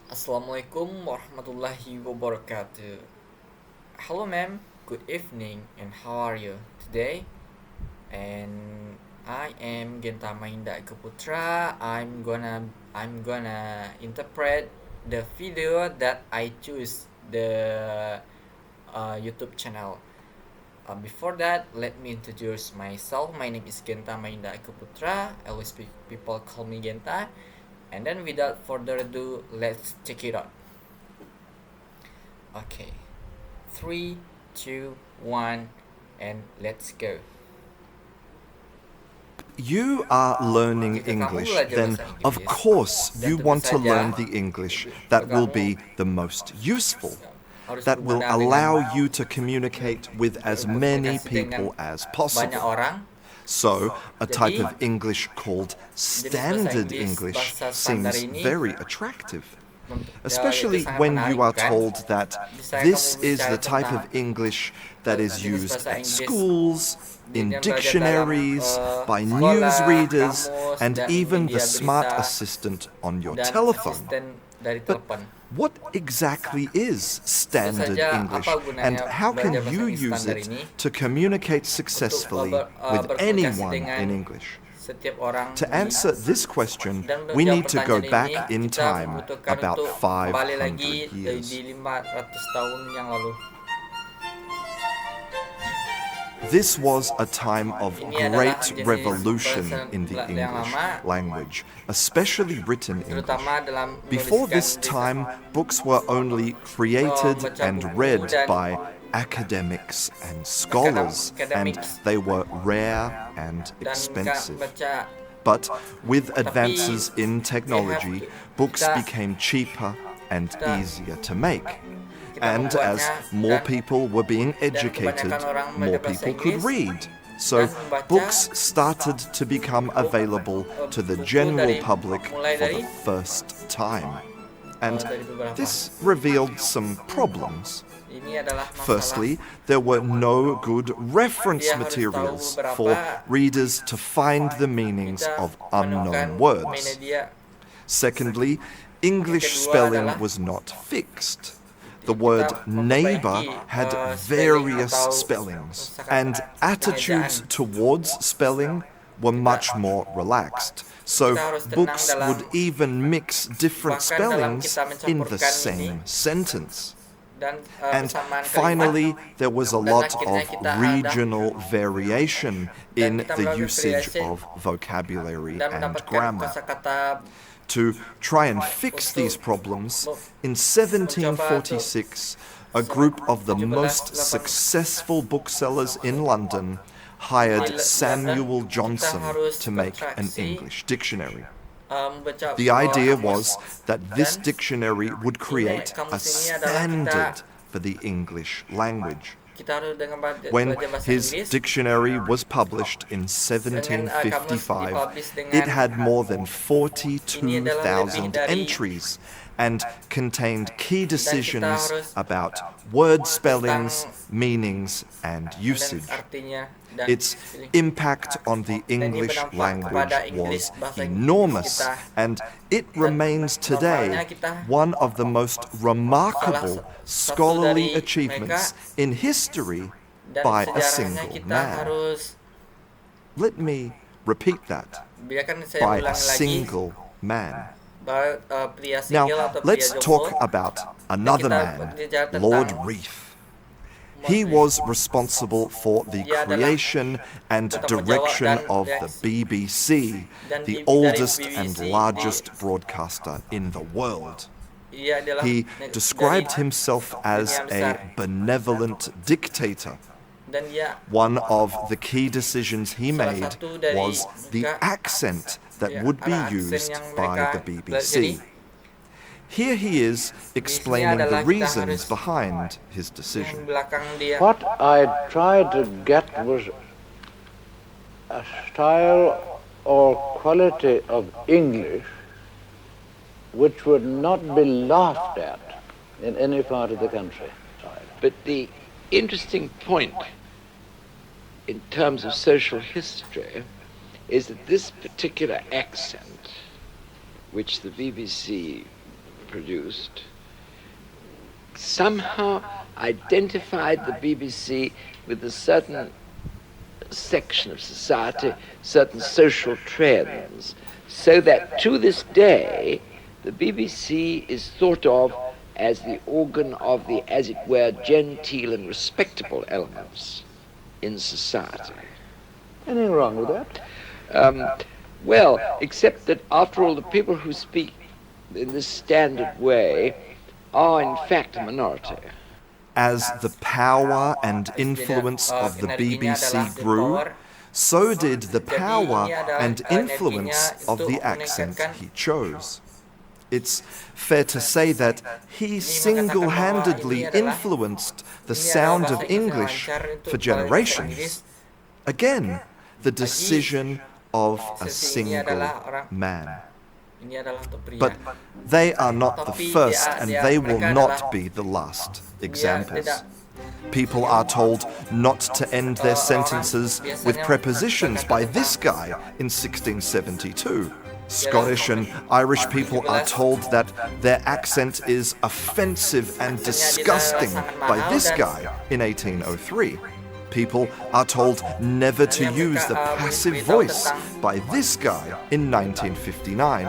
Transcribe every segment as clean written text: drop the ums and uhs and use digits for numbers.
Assalamualaikum warahmatullahi wabarakatuh. Hello, ma'am. Good evening, and how are you today? And I am Genta Marlinda Eko. I'm gonna interpret the video that I choose the YouTube channel. Before that, let me introduce myself. My name is Genta Marlinda Eko. Always people call me Genta. And then without further ado, let's check it out. Okay, 3, 2, 1, and let's go. You are learning English, then of course you want to learn the English that will be the most useful, that will allow you to communicate with as many people as possible. So, a type of English called Standard English seems very attractive, especially when you are told that this is the type of English that is used at schools, in dictionaries, by newsreaders, and even the smart assistant on your telephone. But what exactly is Standard English, and how can you use it to communicate successfully with anyone in English? To answer this question, we need to go back in time about 500 years. This was a time of great revolution in the English language, especially written English. Before this time, books were only created and read by academics and scholars, and they were rare and expensive. But with advances in technology, books became cheaper and easier to make. And as more people were being educated, more people could read. So books started to become available to the general public for the first time. And this revealed some problems. Firstly, there were no good reference materials for readers to find the meanings of unknown words. Secondly, English spelling was not fixed. The word neighbor had various spellings, and attitudes towards spelling were much more relaxed. So books would even mix different spellings in the same sentence. And finally, there was a lot of regional variation in the usage of vocabulary and grammar. To try and fix these problems, in 1746, a group of the most successful booksellers in London hired Samuel Johnson to make an English dictionary. The idea was that this dictionary would create a standard for the English language. When his dictionary was published in 1755, it had more than 42,000 entries and contained key decisions about word spellings, meanings, and usage. Its impact on the English language was enormous, and it remains today one of the most remarkable scholarly achievements in history by a single man. Let me repeat that. By a single man. Now, let's talk about another man, Lord Reith. He was responsible for the creation and direction of the BBC, the oldest and largest broadcaster in the world. He described himself as a benevolent dictator. One of the key decisions he made was the accent that would be used by the BBC. Here he is explaining the reasons behind his decision. What I tried to get was a style or quality of English which would not be laughed at in any part of the country. But the interesting point in terms of social history is that this particular accent, which the BBC produced somehow identified the BBC with a certain section of society, certain social trends, so that to this day the BBC is thought of as the organ of the, as it were, genteel and respectable elements in society. Anything wrong with that? Well, except that after all, the people who speak in this standard way are in fact a minority. As the power and influence of the BBC grew, so did the power and influence of the accent he chose. It's fair to say that he single-handedly influenced the sound of English for generations. Again, the decision of a single man. But they are not the first, and they will not be the last examples. People are told not to end their sentences with prepositions by this guy in 1672. Scottish and Irish people are told that their accent is offensive and disgusting by this guy in 1803. People are told never to use the passive voice by this guy in 1959.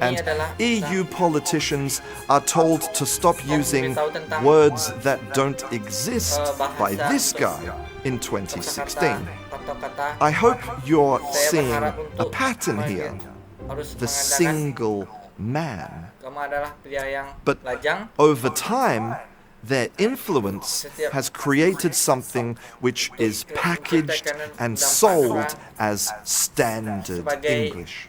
And EU politicians are told to stop using words that don't exist by this guy in 2016. I hope you're seeing a pattern here. The single man. But over time, their influence has created something which is packaged and sold as standard English.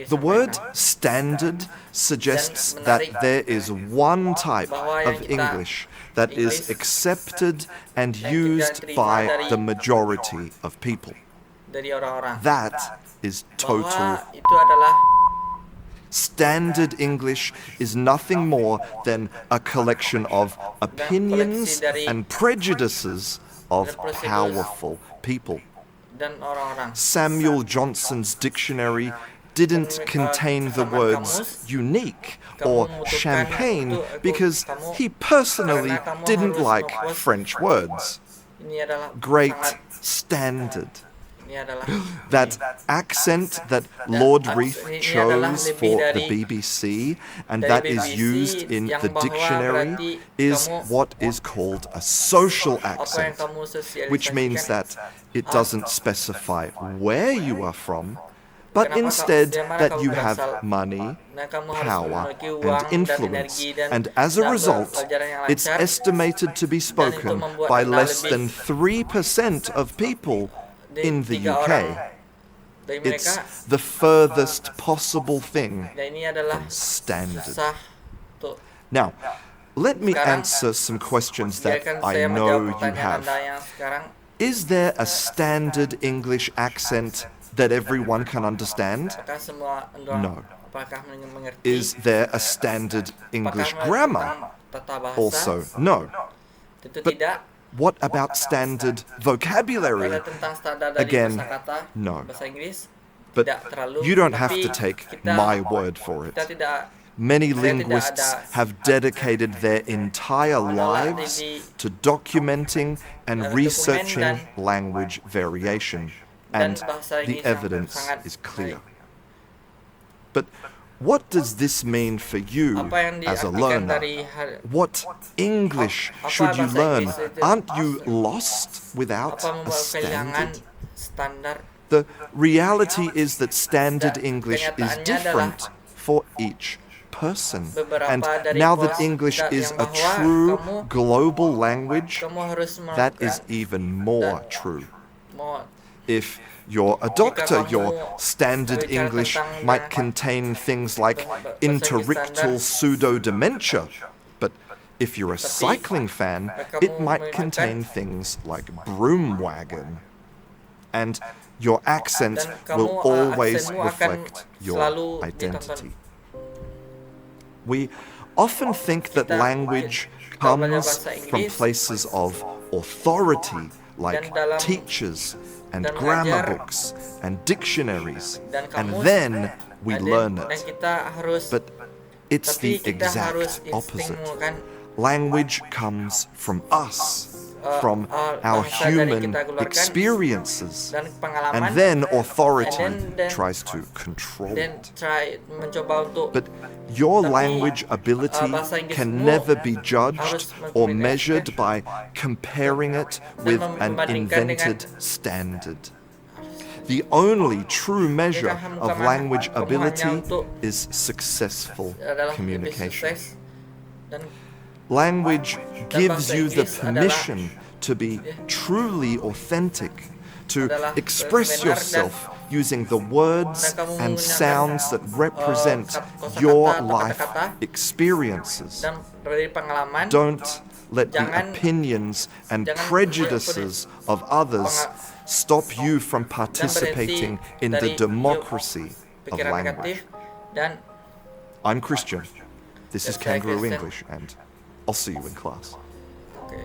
The word standard suggests that there is one type of English that is accepted and used by the majority of people. That is total. Standard English is nothing more than a collection of opinions and prejudices of powerful people. Samuel Johnson's dictionary didn't contain the words unique or champagne because he personally didn't like French words. Great standard. That accent that Lord Reith chose for the BBC and that is used in the dictionary is what is called a social accent, which means that it doesn't specify where you are from, but instead that you have money, power, and influence. And as a result, it's estimated to be spoken by less than 3% of people in the UK. It's the furthest possible thing from standard. Now, let me answer some questions that I know you have. Is there a standard English accent that everyone can understand? No. Is there a standard English grammar? Also, no. But what about standard vocabulary? Again, no. But you don't have to take my word for it. Many linguists have dedicated their entire lives to documenting and researching language variation, and the evidence is clear. But what does this mean for you as a learner? What English should you learn? Aren't you lost without a standard? The reality is that standard English is different for each person. And now that English is a true global language, that is even more true. If you're a doctor, your standard English might contain things like interictal pseudo-dementia. But if you're a cycling fan, it might contain things like broom wagon. And your accent will always reflect your identity. We often think that language comes from places of authority, like teachers and grammar books and dictionaries, and then we learn it. But It's Tapi the kita harus exact opposite. stimulkan Language comes from us, from our bangsa dari human kita keluarkan experiences, dan pengalaman, and then authority and then tries to control dan it. mencoba untuk But your Tapi, language ability bahasa can Inggrismu never be judged harus or menjadi- measured by comparing it with an membandingkan invented dengan- standard. The only true measure kamu of hanya language ability untuk is successful adalah lebih communication. sukses dan Language gives bahasa you the Inggris permission to be truly authentic, to adalah express benar yourself dan- using the words dan kamu and menggunakan, sounds that represent kosakata your atau life kata-kata experiences. dan dari pengalaman Don't let the Jangan- opinions and jangan prejudices of others stop you from participating in the dari democracy of pikiran language. negatif dan I'm Christian. This is Yes, saya Kangaroo Kristen. English, and I'll see you in class. oke.